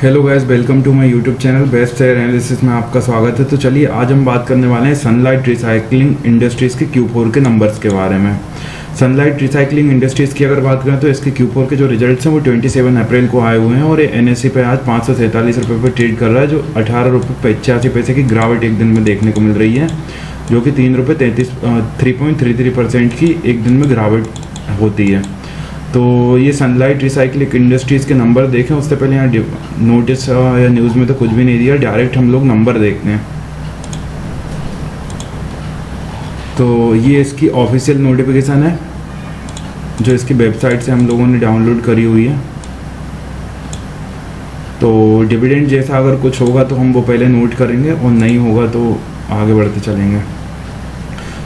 Hello guys, welcome to my YouTube channel best share analysis में आपका स्वागत है। तो चलिए आज हम बात करने वाले हैं सनलाइट रिसाइकलिंग इंडस्ट्रीज़ के Q4 के नंबर्स के बारे में। सनलाइट रिसाइकलिंग इंडस्ट्रीज़ की अगर बात करें तो इसके Q4 के जो रिजल्ट्स हैं वो 27 अप्रैल को आए हुए हैं और ये NSE पे आज 547 रुपये पर ट्रेड कर रहा है, जो 18 रुपये 85 पैसे की गिरावट एक दिन में देखने को मिल रही है, जो कि 3.33% की एक दिन में गिरावट होती है। तो ये सनलाइट रिसाइकलिंग इंडस्ट्रीज़ के नंबर देखें, उससे पहले यहाँ नोटिस या न्यूज़ में तो कुछ भी नहीं दिया, डायरेक्ट हम लोग नंबर देखते हैं। तो ये इसकी ऑफिशियल नोटिफिकेशन है जो इसकी वेबसाइट से हम लोगों ने डाउनलोड करी हुई है। तो डिविडेंड जैसा अगर कुछ होगा तो हम वो पहले नोट करेंगे और नहीं होगा तो आगे बढ़ते चलेंगे।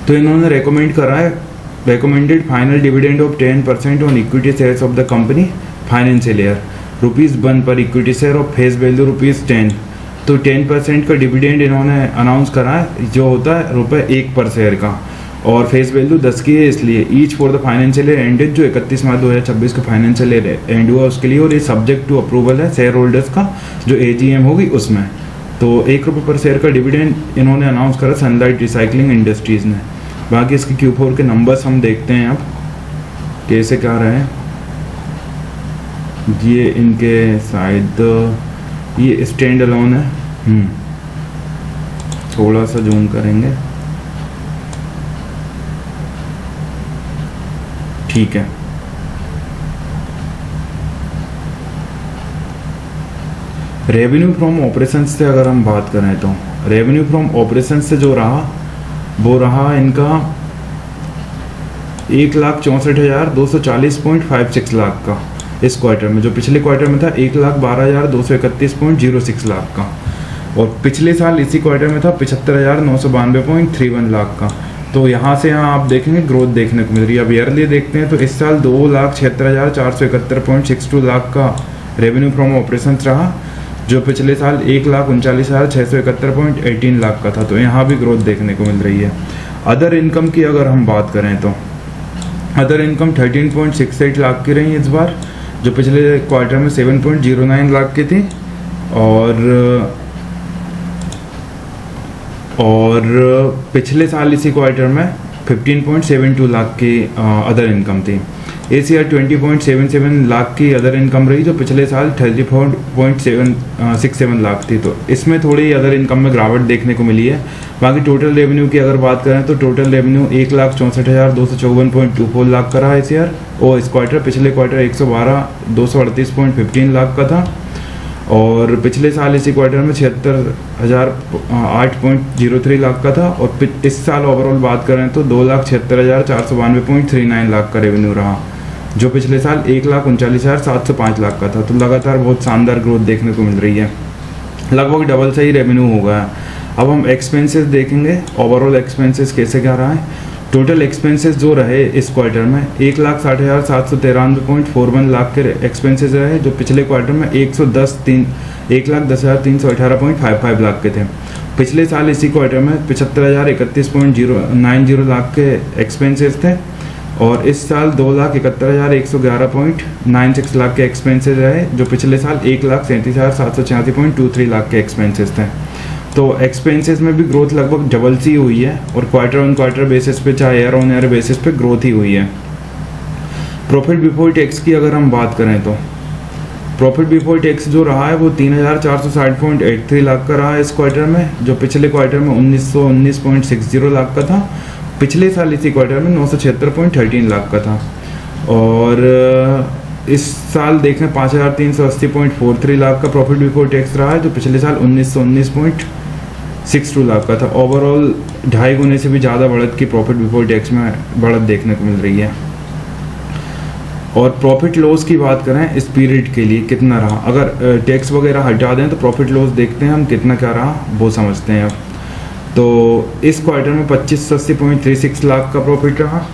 तो इन्होंने रेकमेंड करा है recommended final dividend of 10% on equity shares of the company financial year ₹1 पर इक्विटी शेयर और फेस वैल्यू ₹10। तो 10% का डिविडेंड इन्होंने अनाउंस करा है, जो होता है ₹1 पर शेयर का, और फेस वैल्यू 10 की है, इसलिए each for the financial year ended, जो 31 मार्च 2026 का फाइनेंशियल ईयर एंड हुआ उसके लिए, और ये सब्जेक्ट टू अप्रूवल है शेयर होल्डर्स का, जो AGM होगी उसमें। तो ₹1 पर शेयर का डिविडेंड इन्होंने अनाउंस करा सनलाइट रिसाइकलिंग इंडस्ट्रीज़ ने। बाकी इसके Q4 के नंबर्स हम देखते हैं अब कैसे क्या रहे हैं। ये इनके शायद ये स्टैंड अलोन है, थोड़ा सा जूम करेंगे, ठीक है। रेवेन्यू फ्रॉम ऑपरेशंस से अगर हम बात करें तो रेवेन्यू फ्रॉम ऑपरेशंस से जो रहा वो रहा इनका 1,64,240.56 लाख का इस क्वार्टर में, जो पिछले क्वार्टर में था 1,12,231.06 लाख का, और पिछले साल इसी क्वार्टर में था 75,992.31 लाख का। तो यहाँ से यहाँ आप देखेंगे ग्रोथ देखने को मिल रही है। अब ईयरली देखते हैं तो इस साल 2,76,471.62 लाख का रेवेन्यू फ्रॉम ऑपरेशंस रहा, जो पिछले साल 1,39,671.18 लाख का था। तो यहाँ भी ग्रोथ देखने को मिल रही है। अदर इनकम की अगर हम बात करें तो अदर इनकम 13.68 लाख की रही इस बार, जो पिछले क्वार्टर में 7.09 लाख की थी, और पिछले साल इसी क्वार्टर में 15.72 लाख की अदर इनकम थी। ACR 20.77 लाख की अदर इनकम रही, जो पिछले साल 34.67 लाख थी। तो इसमें थोड़ी अदर इनकम में गिरावट देखने को मिली है। बाकी टोटल रेवेन्यू की अगर बात करें तो टोटल रेवेन्यू 1,64,254.24 लाख का रहा ACR, और इस क्वार्टर पिछले क्वार्टर 112,238.15 लाख का था, और पिछले साल इसी क्वार्टर में 76,008.03 लाख का था, और इस साल ओवरऑल बात करें तो 2,76,492.39 लाख का रेवेन्यू रहा, जो पिछले साल 1,39,705 लाख का था। तो लगातार बहुत शानदार ग्रोथ देखने को मिल रही है, लगभग डबल से ही रेवेन्यू हो गया। अब हम एक्सपेंसेस देखेंगे, ओवरऑल एक्सपेंसेस कैसे क्या रहा है। टोटल एक्सपेंसेस जो रहे इस क्वार्टर में 1,60,793.41 लाख के एक्सपेंसेस रहे, जो पिछले क्वार्टर में 1,10,318.55 लाख के थे। पिछले साल इसी क्वार्टर में 75,031.90 लाख के एक्सपेंसेस थे, और इस साल 2,71,111.96 लाख के एक्सपेंसेस रहे, जो पिछले साल 1,37,786.23 लाख के एक्सपेंसेस थे। तो एक्सपेंसेस में भी ग्रोथ लगभग डबल सी हुई है, और क्वार्टर ऑन क्वार्टर बेसिस पे चाहे ईयर ऑन ईयर बेसिस पे ग्रोथ ही हुई है। प्रॉफिट बिफोर टैक्स की अगर हम बात करें तो प्रॉफिट बिफोर टैक्स जो रहा है वो 3,460.83 लाख का रहा है इस क्वार्टर में, जो पिछले क्वार्टर में 1,919.60 लाख का था। पिछले साल इसी क्वार्टर में 976.13 लाख का था, और इस साल देखें 5,380.43 लाख का प्रॉफिट बिफोर टैक्स रहा है, जो पिछले साल 1,919.62 लाख का था। ओवरऑल 2.5 गुने से भी ज़्यादा बढ़त की प्रॉफिट बिफोर टैक्स में बढ़त देखने को मिल रही है। और प्रॉफिट लॉस की बात करें इस पीरियड के लिए कितना रहा, अगर टैक्स वगैरह हटा दें तो प्रॉफिट लॉस देखते हैं हम कितना क्या रहा वो समझते हैं अब। तो इस क्वार्टर में 2,580.36 लाख का प्रॉफिट रहा,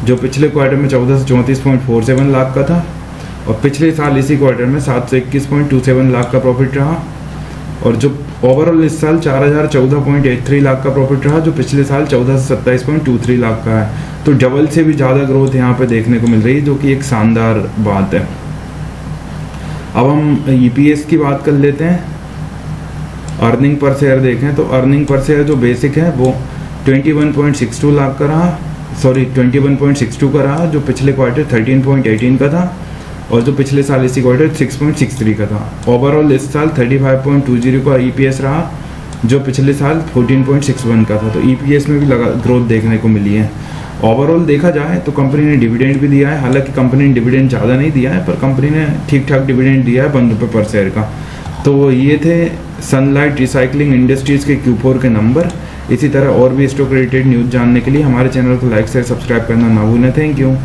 जो पिछले क्वार्टर में 1,434.47 लाख का था, और पिछले साल इसी क्वार्टर में 721.27 लाख का प्रॉफिट रहा, और जो ओवरऑल इस साल 4,014.83 लाख का प्रॉफिट रहा, जो पिछले साल 1,427.23 लाख का है। तो डबल से भी ज़्यादा ग्रोथ यहाँ पे देखने को मिल रही है, जो कि एक शानदार बात है। अब हम EPS की बात कर लेते हैं। अर्निंग पर शेयर देखें तो अर्निंग पर शेयर जो बेसिक है वो 21.62 लाख का रहा, 21.62 का रहा, जो पिछले क्वार्टर 13.18 का था, और जो पिछले साल इसी क्वार्टर 6.63 का था। ओवरऑल इस साल 35.20 का EPS रहा, जो पिछले साल 14.61 का था। तो EPS में भी लगा ग्रोथ देखने को मिली है। ओवरऑल देखा जाए तो कंपनी ने डिविडेंड भी दिया है, हालांकि कंपनी ने डिविडेंड ज़्यादा नहीं दिया है, पर कंपनी ने ठीक ठाक डिविडेंड दिया है 1 रुपये पर शेयर का। तो ये थे सनलाइट रिसाइकलिंग इंडस्ट्रीज़ के Q4 के नंबर। इसी तरह और भी स्टॉक रिलेटेड न्यूज़ जानने के लिए हमारे चैनल को लाइक शेयर सब्सक्राइब करना ना भूलें। Thank you.